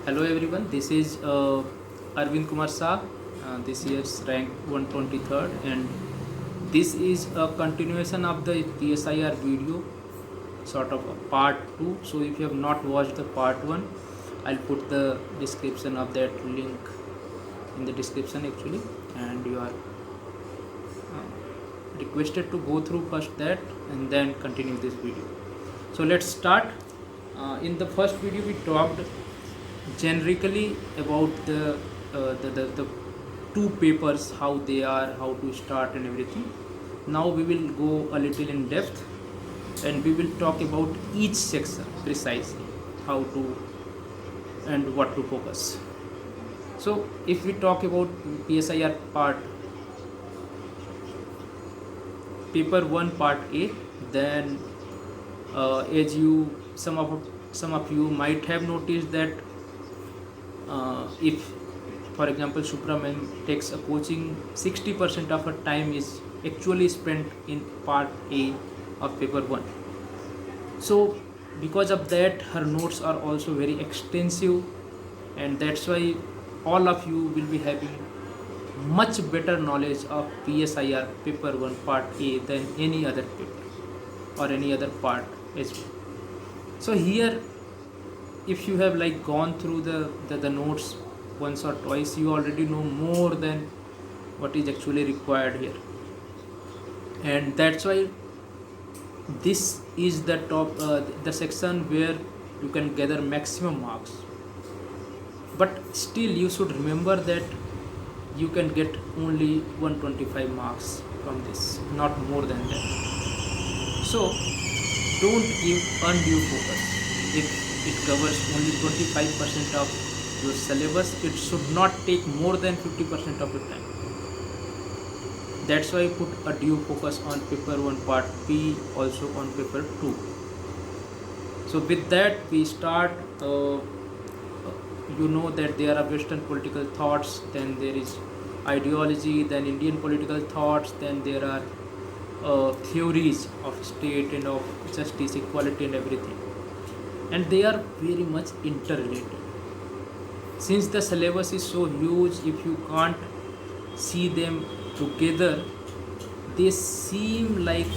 Hello everyone, this is Arvind Kumar Shah, this year's rank 123rd, and this is a continuation of the PSIR video, sort of a part 2. So if you have not watched the part 1, I'll put the description of that link in the description actually, and you are requested to go through first that and then continue this video. So let's start. In the first video we talked generically about the two papers, how they are, how to start and everything. Now we will go a little in depth and we will talk about each section precisely, how to and what to focus. So if we talk about PSIR part paper 1 part A, then as you some of you might have noticed that if for example Supra ma'am takes a coaching, 60% of her time is actually spent in part A of paper 1. So because of that her notes are also very extensive, and that's why all of you will be having much better knowledge of PSIR paper 1 part A than any other paper or any other part as well. So here if you have like gone through the notes once or twice, you already know more than what is actually required here, and that's why this is the top the section where you can gather maximum marks. But still you should remember that you can get only 125 marks from this, not more than that. So don't give undue focus. If it covers only 25% of your syllabus, it should not take more than 50% of your time. That's why I put a due focus on paper 1 part B, also on paper 2. So with that we start. You know that there are Western political thoughts, then there is ideology, then Indian political thoughts, then there are theories of state and of justice, equality and everything, and they are very much interrelated. Since the syllabus is so huge, if you can't see them together, they seem like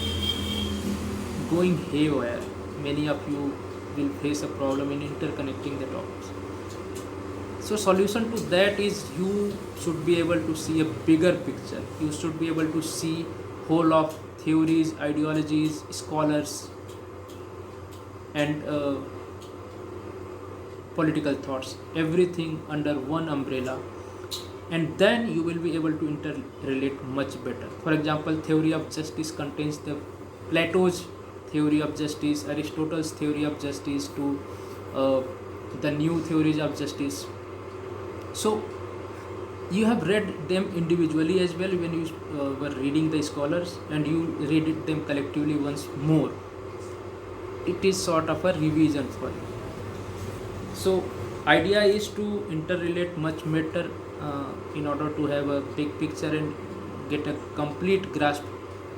going haywire. Many of you will face a problem in interconnecting the topics. So solution to that is you should be able to see a bigger picture. You should be able to see whole of theories, ideologies, scholars and political thoughts, everything under one umbrella, and then you will be able to interrelate much better. For example, theory of justice contains the Plato's theory of justice, Aristotle's theory of justice, to the new theories of justice. So you have read them individually as well when you were reading the scholars, and you read it them collectively once more. It is sort of a revision for you. So idea is to interrelate much better in order to have a big picture and get a complete grasp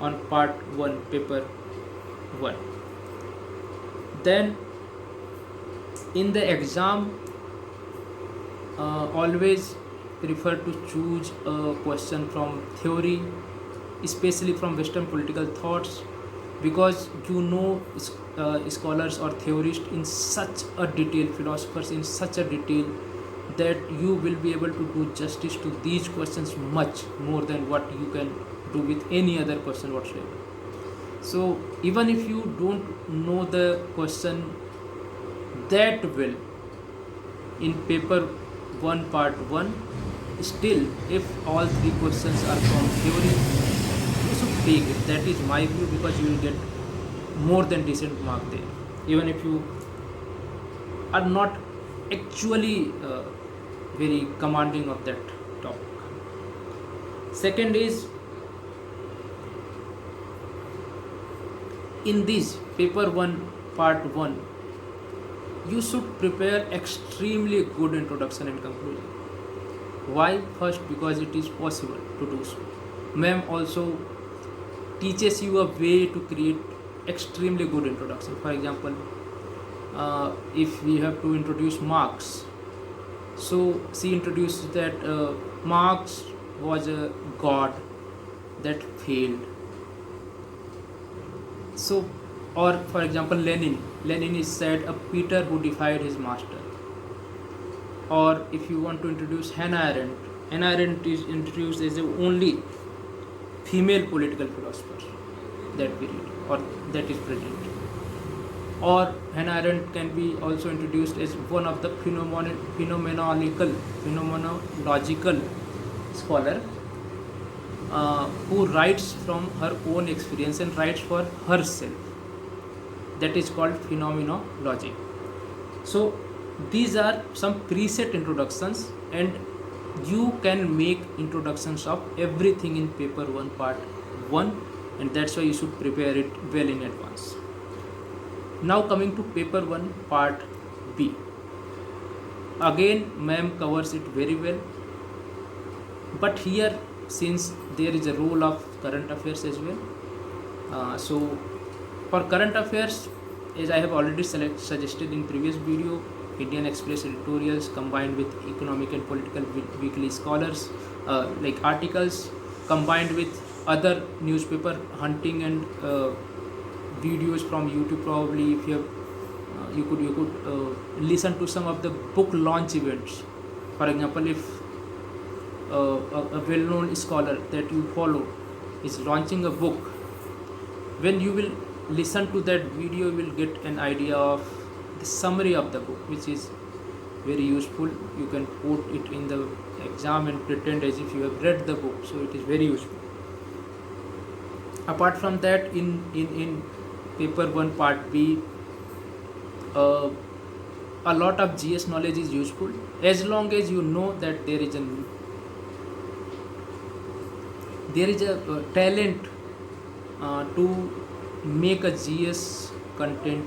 on part 1 paper 1. Then in the exam, always prefer to choose a question from theory, especially from Western political thoughts, because you know scholars or theorists in such a detail, philosophers in such a detail, that you will be able to do justice to these questions much more than what you can do with any other question whatsoever. So even if you don't know the question that well in paper 1 part 1, still if all three questions are from theory, you should take it. That is my view, because you will get more than decent mark there, even if you are not actually very commanding of that topic. Second is, in this paper 1 part 1, you should prepare extremely good introduction and conclusion. Why? First, because it is possible to do so. Ma'am also teaches you a way to create extremely good introduction. For example, if we have to introduce Marx, So she introduced that Marx was a god that failed. So, or for example, Lenin is said a Peter who defied his master. Or if you want to introduce Hannah Arendt is introduced as the only female political philosopher that period or that is present. Or Hannah Arendt can be also introduced as one of the phenomenological scholar who writes from her own experience and writes for herself. That is called phenomenology. So these are some preset introductions, and you can make introductions of everything in paper 1 part 1, and that's why you should prepare it well in advance. Now coming to paper 1 part B. Again ma'am covers it very well, but here since there is a role of current affairs as well, so for current affairs, as I have already suggested in previous video, Indian Express editorials combined with economic and political weekly scholars like articles, combined with other newspaper hunting and videos from YouTube. Probably if you have, you could listen to some of the book launch events. For example, if a well-known scholar that you follow is launching a book, when you will listen to that video, you will get an idea of the summary of the book, which is very useful. You can put it in the exam and pretend as if you have read the book, so it is very useful. Apart from that, in paper 1 part B, a lot of GS knowledge is useful as long as you know that there is a talent to make a GS content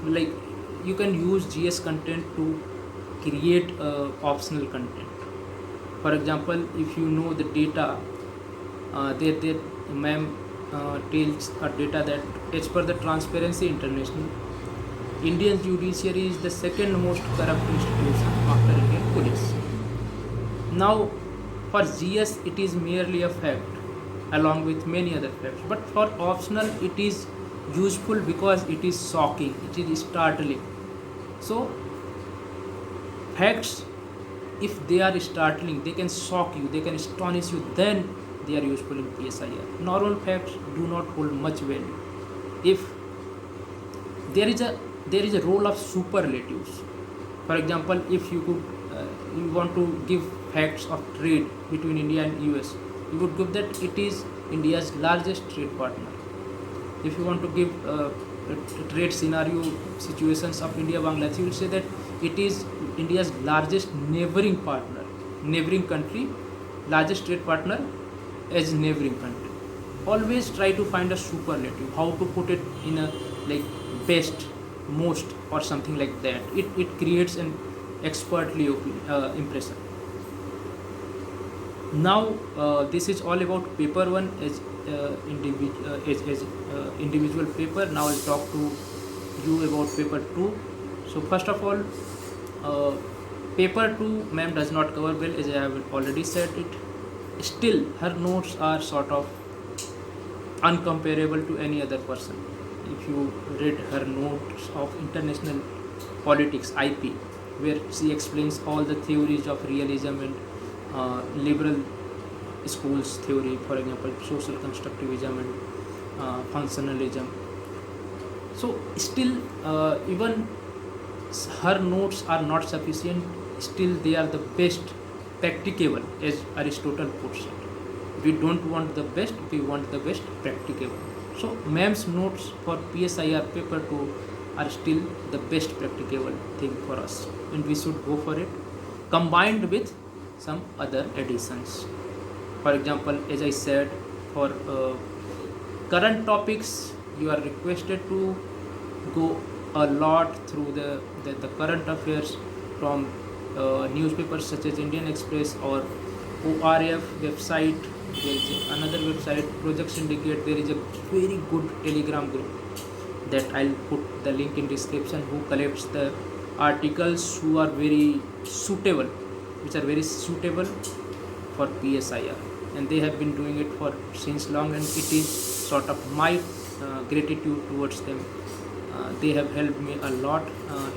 like you can use GS content to create optional content. For example, if you know the data, there ma'am tells a data that as per the Transparency International, Indian judiciary is the second most corrupt institution after Indian police. Now, for GS, it is merely a fact along with many other facts, but for optional, it is useful because it is shocking, it is startling. So, facts, if they are startling, they can shock you, they can astonish you, then they are useful in PSIR. Normal facts do not hold much value. If there is a role of superlatives. For example, if you want to give facts of trade between India and US, you would give that it is India's largest trade partner. If you want to give trade scenario situations of India Bangladesh, you will say that it is India's largest neighboring country, largest trade partner as neighboring country. Always try to find a superlative, how to put it in a like best, most, or something like that. It creates an expertly impression. Now this is all about paper 1 as individual paper. Now I'll talk to you about paper 2. So first of all, paper 2 ma'am does not cover well, as I have already said it. Still her notes are sort of uncomparable to any other person. If you read her notes of international politics IP, where she explains all the theories of realism and liberal schools theory, for example social constructivism and functionalism. So still even her notes are not sufficient, still they are the best practicable, as Aristotle puts it. We don't want the best, we want the best practicable. So ma'am's notes for PSIR paper 2 are still the best practicable thing for us, and we should go for it, combined with some other additions. For example, as I said, for current topics, you are requested to go a lot through the current affairs from newspapers such as Indian Express or ORF website. There is another website, Project Syndicate. There is a very good Telegram group that I'll put the link in description, who collects the articles who are very suitable, which are very suitable for PSIR, and they have been doing it for since long, and it is sort of my gratitude towards them. They have helped me a lot.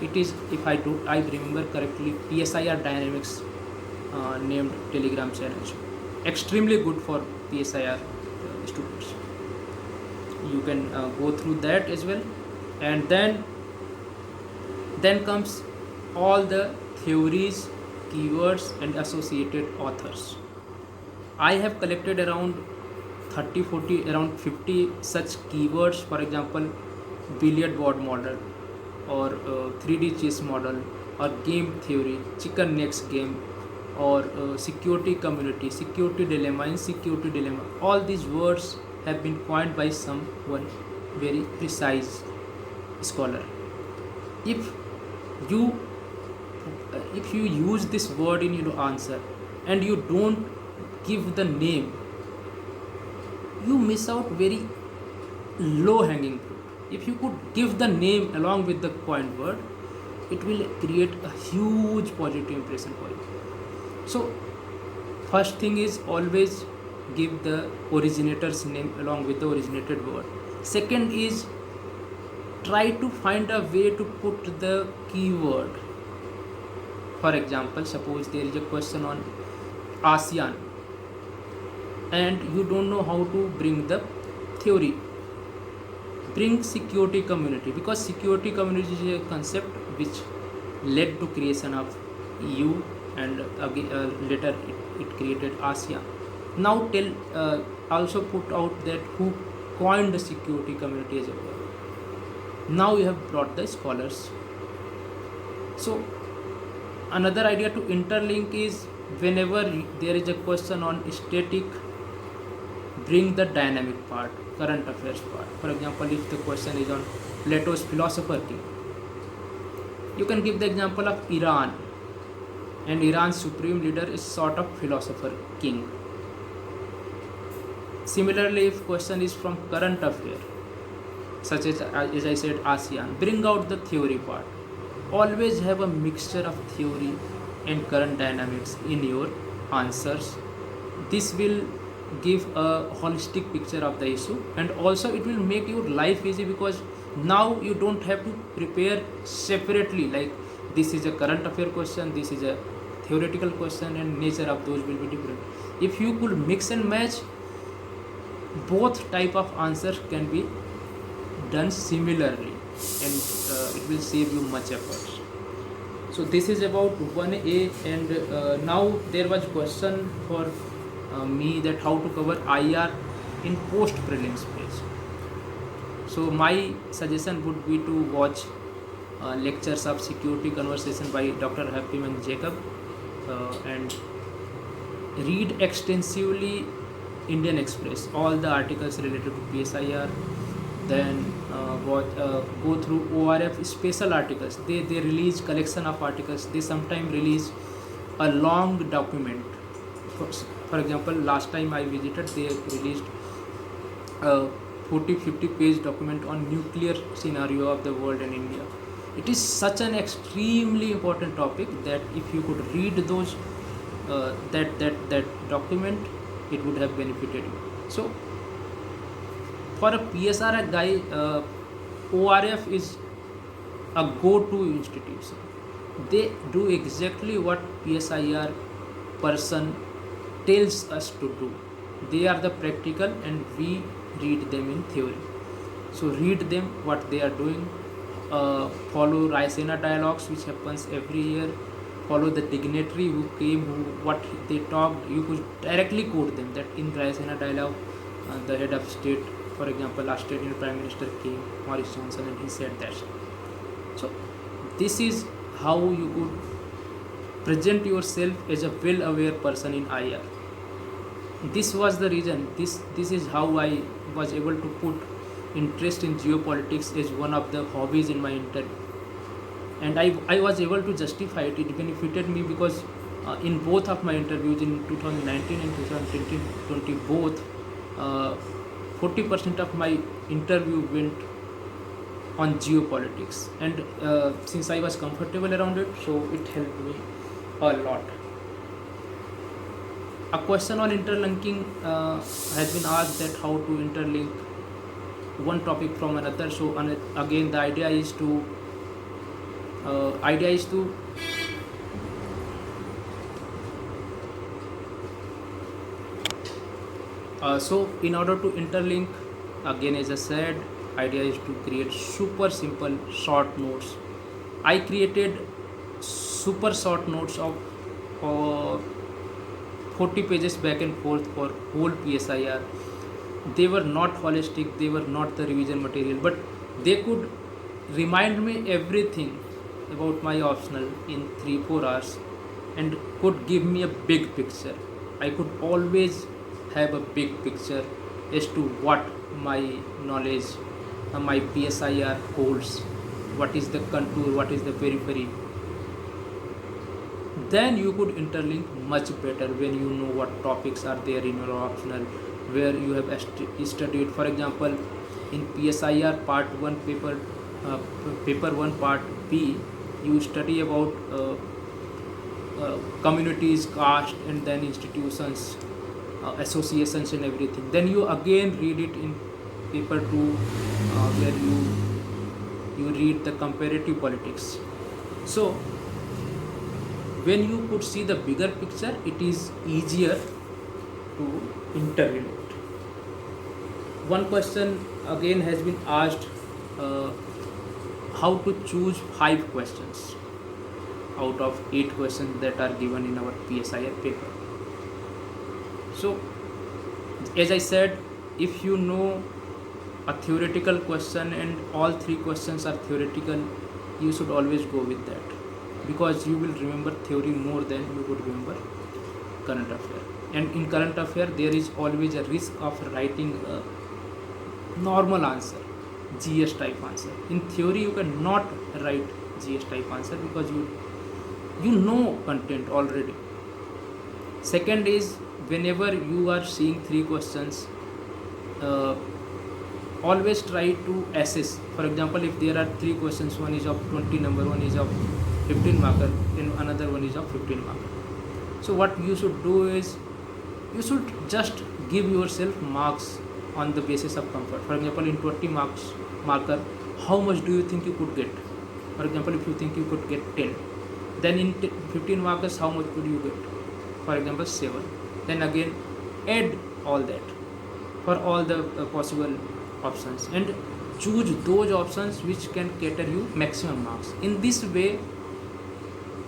It is, if I remember correctly, PSIR Dynamics named Telegram channel. Extremely good for PSIR students. You can go through that as well. And then comes all the theories, keywords and associated authors. I have collected around 30, 40, around 50 such keywords. For example, billiard board model, or 3D chess model, or game theory, chicken necks game, or security community, security dilemma, insecurity dilemma. All these words have been coined by someone very precise scholar. If you use this word in your answer and you don't give the name, you miss out very low hanging fruit. If you could give the name along with the coined word, it will create a huge positive impression for you. So first thing is, always give the originator's name along with the originated word. Second is, try to find a way to put the keyword. For example, suppose there is a question on ASEAN and you don't know how to bring the theory. Bring security community, because security community is a concept which led to creation of EU, and later it created ASEAN. Now also put out that who coined the security community as a word. Now you have brought the scholars. So another idea to interlink is, whenever there is a question on static, bring the dynamic part, current affairs part. For example, if the question is on Plato's philosopher king, you can give the example of Iran, and Iran's supreme leader is sort of philosopher king. Similarly, if question is from current affair, such as I said, ASEAN, bring out the theory part. Always have a mixture of theory and current dynamics in your answers. This will give a holistic picture of the issue, and also it will make your life easy, because now you don't have to prepare separately, like this is a current affair question, this is a theoretical question, and nature of those will be different. If you could mix and match, both type of answers can be done similarly, and it will save you much effort. So this is about 1A, and now there was question for me that how to cover IR in post prelims phase. So my suggestion would be to watch lectures of security conversation by Dr. Happyman Jacob, and read extensively Indian Express, all the articles related to PSIR. Then go through ORF special articles. They release collection of articles. They sometimes release a long document. For example, last time I visited, they released a 40-50 page document on nuclear scenario of the world and India. It is such an extremely important topic that if you could read those that document, it would have benefited you. So for a PSR guy, ORF is a go-to institution. They do exactly what PSIR person tells us to do. They are the practical, and we read them in theory. So read them what they are doing. Follow Raisena dialogues, which happens every year. Follow the dignitary who came, what they talked. You could directly quote them, that in Raisena dialogue, the head of state, for example, last Indian Prime Minister came, Maurice Johnson, and he said that. So this is how you could present yourself as a well-aware person in IR. This was the reason. This is how I was able to put interest in geopolitics as one of the hobbies in my interview, and I was able to justify it. It benefited me because in both of my interviews in 2019 and 2020, both 40% of my interview went on geopolitics, and since I was comfortable around it, so it helped me a lot. A question on interlinking has been asked, that how to interlink one topic from another. So again, the idea is to so in order to interlink, again as I said, idea is to create super simple short notes. I created super short notes of uh, 40 pages back and forth for whole PSIR. They were not holistic, they were not the revision material, but they could remind me everything about my optional in 3-4 hours, and could give me a big picture. I could always have a big picture as to what my knowledge, my PSIR holds, what is the contour, what is the periphery. Then you could interlink much better when you know what topics are there in your optional, where you have studied. For example, in PSIR part 1 paper 1 part B, you study about communities, caste, and then institutions, associations, and everything. Then you again read it in paper 2, where you read the comparative politics. So when you could see the bigger picture, it is easier to interrelate. One question again has been asked, how to choose 5 questions out of 8 questions that are given in our PSIR paper. So as I said, if you know a theoretical question and all 3 questions are theoretical, you should always go with that, because you will remember theory more than you would remember current affair. And in current affair, there is always a risk of writing a normal answer, GS type answer. In theory, you cannot write GS type answer because you know content already. Second is, whenever you are seeing 3 questions, always try to assess. For example, if there are 3 questions, one is of 20 number, one is of 15 marker, and another one is of 15 marker. So what you should do is, you should just give yourself marks on the basis of comfort. For example, in 20 marker, how much do you think you could get? For example, if you think you could get 10, then in 15 markers, how much could you get? For example, 7. Then again add all that for all the possible options, and choose those options which can cater you maximum marks. In this way,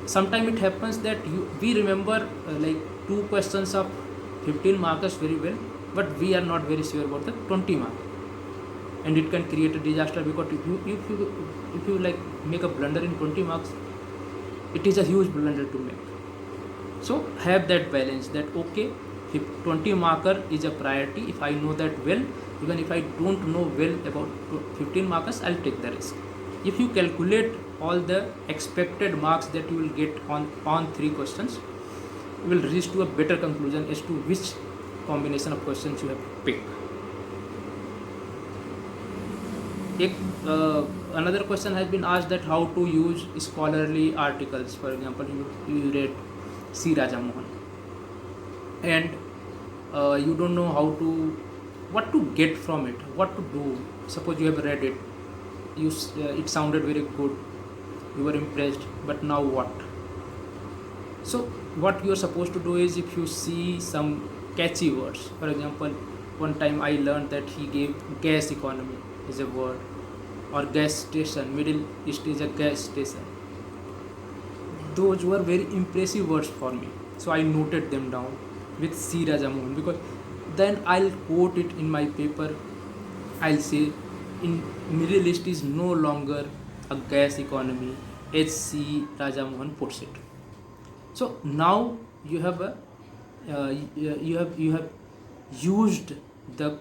sometimes it happens that we remember like 2 questions of 15 markers very well, but we are not very sure about the 20 mark, and it can create a disaster, because if you like make a blunder in 20 marks, it is a huge blunder to make. So have that balance, that okay, if 20 marker is a priority, if I know that well, even if I don't know well about 15 markers, I'll take the risk. If you calculate all the expected marks that you will get on 3 questions, you will reach to a better conclusion as to which combination of questions you have picked. Another question has been asked, that how to use scholarly articles. For example, you read C. Raja Mohan, and you don't know what to get from it, what to do. Suppose you have read it, it sounded very good, you were impressed, but now what? So what you are supposed to do is, if you see some catchy words, for example, one time I learned that he gave gas economy is a word, or gas station, Middle East is a gas station. Those were very impressive words for me, so I noted them down with C. Raja Mohan, because then I'll quote it in my paper. I'll say, in Middle East is no longer a gas economy, as C. Raja Mohan puts it. So now you have you have used the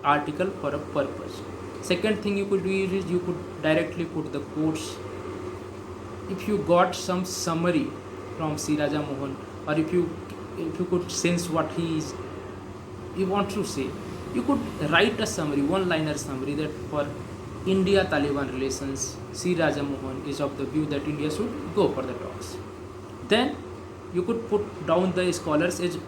article for a purpose. Second thing you could do is, you could directly put the quotes. If you got some summary from C. Raja Mohan, or if you could sense what he wants to say, you could write a summary, one-liner summary, that for India-Taliban relations, C. Raja Mohan is of the view that India should go for the talks. Then you could put down the scholars as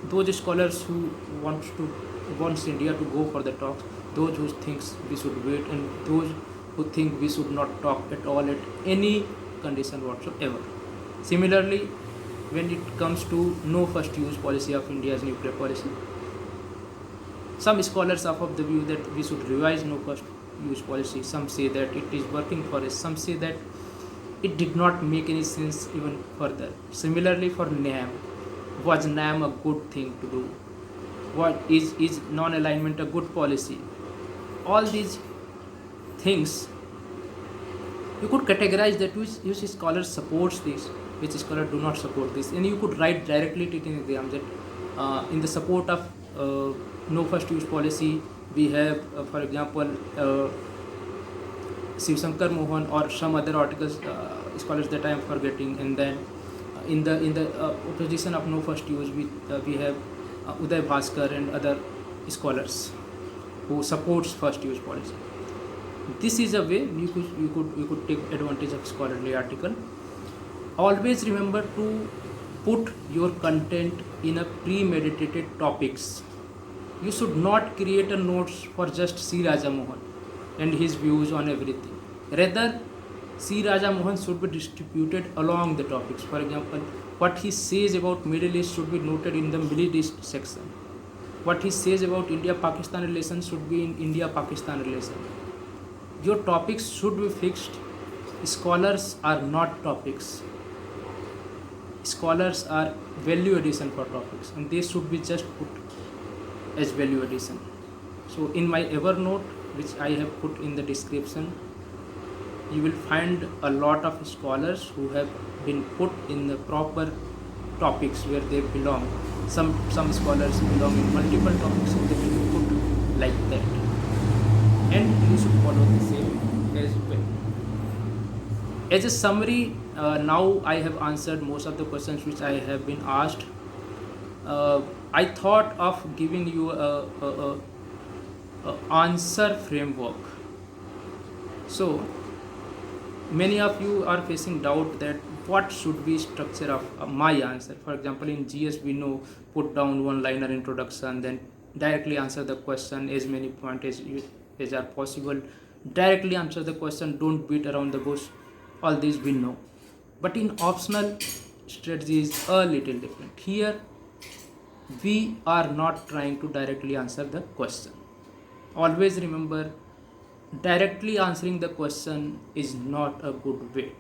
those scholars who wants India to go for the talks, those who thinks we should wait, and those who think we should not talk at all at any condition whatsoever. Similarly, when it comes to no first use policy of India's nuclear policy, some scholars are of the view that we should revise no first use policy. Some say that it is working for us. Some say that it did not make any sense even further. Similarly, for NAM, was NAM a good thing to do? What is non-alignment a good policy? All these things you could categorize that which scholar supports this, which scholar do not support this, and you could write directly to it in exam that in the support of no first use policy we have for example Shiv Shankar Mohan or some other articles scholars that I am forgetting, and then in the opposition of no first use we have Uday Bhaskar and other scholars who supports first use policy. This is a way you could take advantage of scholarly article. Always remember to put your content in a premeditated topics. You should not create a notes for just C. Raja Mohan and his views on everything. Rather, C. Raja Mohan should be distributed along the topics. For example, what he says about Middle East should be noted in the Middle East section. What he says about India-Pakistan relations should be in India-Pakistan relations. Your topics should be fixed. Scholars are not topics. Scholars are value addition for topics, and they should be just put as value addition. So in my Evernote, which I have put in the description, you will find a lot of scholars who have been put in the proper topics where they belong. Some scholars belong in multiple topics, so they will be put like that. And you should follow the same as well. As a summary, now I have answered most of the questions which I have been asked. I thought of giving you a answer framework. So many of you are facing doubt that what should be structure of my answer. For example, in GS we know put down one-liner introduction, then directly answer the question as many points as are possible. Directly answer the question, don't beat around the bush. All these we know. But in optional, strategy is a little different. Here we are not trying to directly answer the question. Always remember, directly answering the question is not a good way.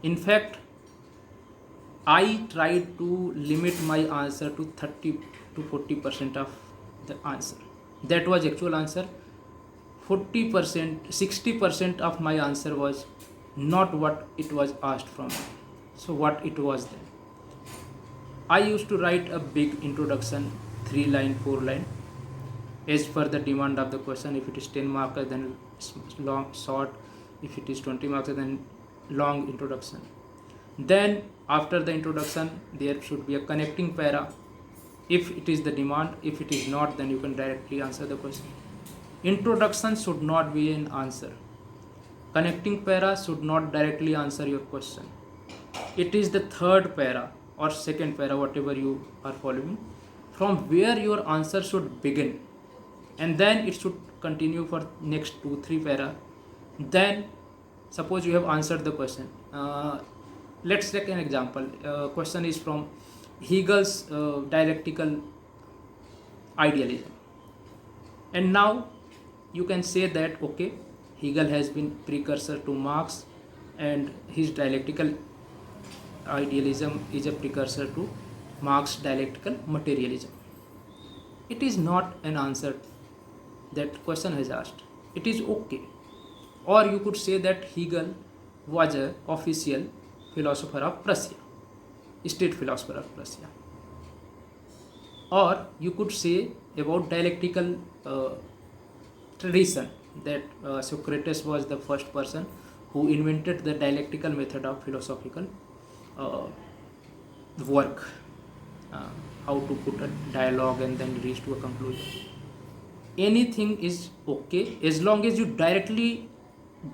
In fact, I tried to limit my answer to 30 to 40% of the answer. That was actual answer. 40%, 60% of my answer was not what it was asked from me. So what it was then? I used to write a big introduction, 3 line, 4 line, as per the demand of the question. If it is 10 marks, then long, short. If it is 20 marks, then long introduction. Then after the introduction, there should be a connecting para. If it is the demand, if it is not, then you can directly answer the question. Introduction should not be an answer. Connecting para should not directly answer your question. It is the third para or second para, whatever you are following, from where your answer should begin, and then it should continue for next 2-3 para. Then suppose you have answered the question. Let's take an example. Question is from Hegel's dialectical idealism, and now you can say that okay, Hegel has been precursor to Marx, and his dialectical idealism is a precursor to Marx's dialectical materialism. It is not an answer that question has asked. It is okay. Or you could say that Hegel was an official philosopher of Prussia, state philosopher of Prussia. Or you could say about dialectical tradition that Socrates was the first person who invented the dialectical method of philosophical work, how to put a dialogue and then reach to a conclusion. anything is okay as long as you directly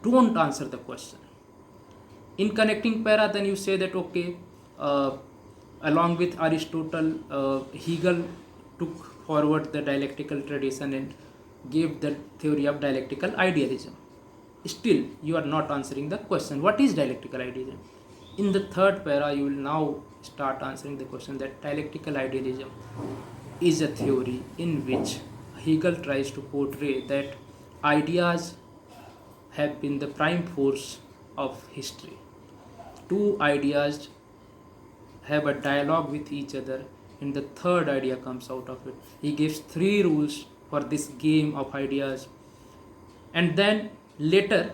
don't answer the question. In connecting para, then you say that okay, uh, along with Aristotle, Hegel took forward the dialectical tradition and gave the theory of dialectical idealism. Still, you are not answering the question. What is dialectical idealism? In the third para, you will now start answering the question that dialectical idealism is a theory in which Hegel tries to portray that ideas have been the prime force of history. Two ideas have a dialogue with each other, and the third idea comes out of it. He gives three rules for this game of ideas, and then later,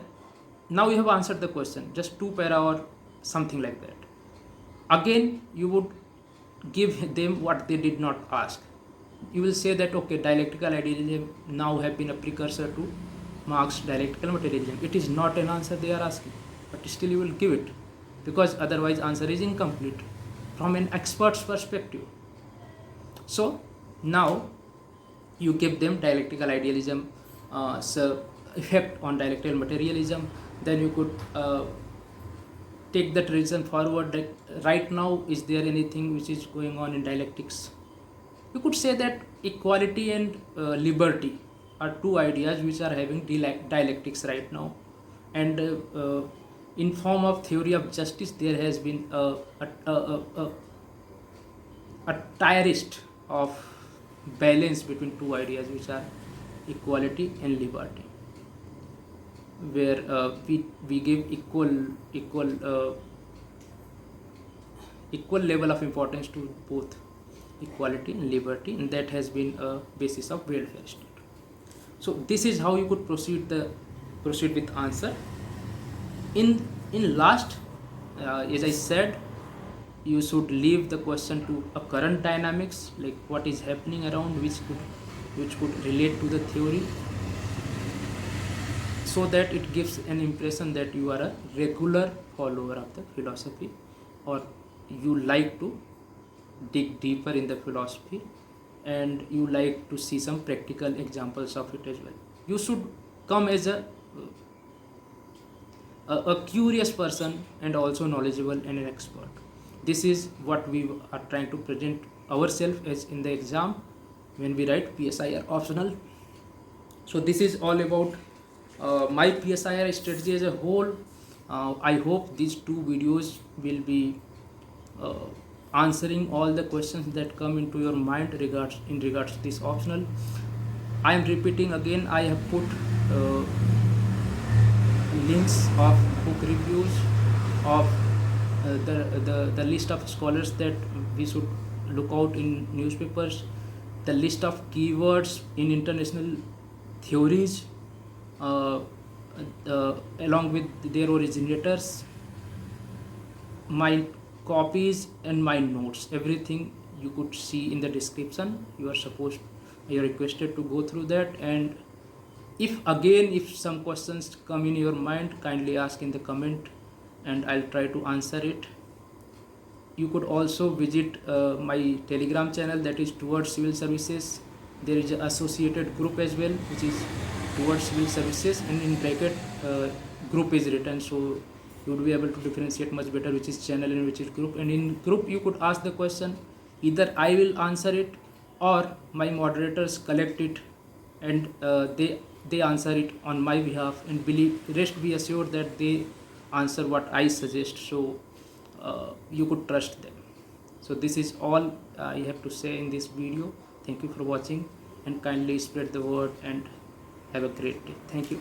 now you have answered the question, just two para or something like that. Again, you would give them what they did not ask. You will say that okay, dialectical idealism now have been a precursor to Marx's dialectical materialism. It is not an answer they are asking, but still you will give it, because otherwise answer is incomplete from an expert's perspective. So now you give them dialectical idealism effect on dialectical materialism. Then you could take that reason forward, that right now is there anything which is going on in dialectics. You could say that equality and liberty are two ideas which are having dialectics right now, and in form of theory of justice there has been a tirist of balance between two ideas which are equality and liberty, where we give equal level of importance to both equality and liberty, and that has been a basis of welfare state. So this is how you could proceed with answer. In last, as I said, you should leave the question to a current dynamics, like what is happening around, which could relate to the theory, so that it gives an impression that you are a regular follower of the philosophy, or you like to dig deeper in the philosophy, and you like to see some practical examples of it as well. You should come as a curious person and also knowledgeable and an expert. This is what we are trying to present ourselves as in the exam when we write PSIR optional. So this is all about my PSIR strategy as a whole. I hope these two videos will be answering all the questions that come into your mind in regards to this optional. I am repeating again, I have put links of book reviews of the list of scholars that we should look out in newspapers, the list of keywords in international theories, along with their originators, my copies and my notes, everything you could see in the description. You are requested to go through that, and if some questions come in your mind, kindly ask in the comment and I'll try to answer it. You could also visit my Telegram channel, that is Towards Civil Services. There is an associated group as well, which is Towards Civil Services, and in bracket group is written, so you would be able to differentiate much better which is channel and which is group. And in group you could ask the question, either I will answer it or my moderators collect it and they answer it on my behalf, and rest be assured that they answer what I suggest, so you could trust them. So this is all I have to say in this video. Thank you for watching, and kindly spread the word and have a great day. Thank you.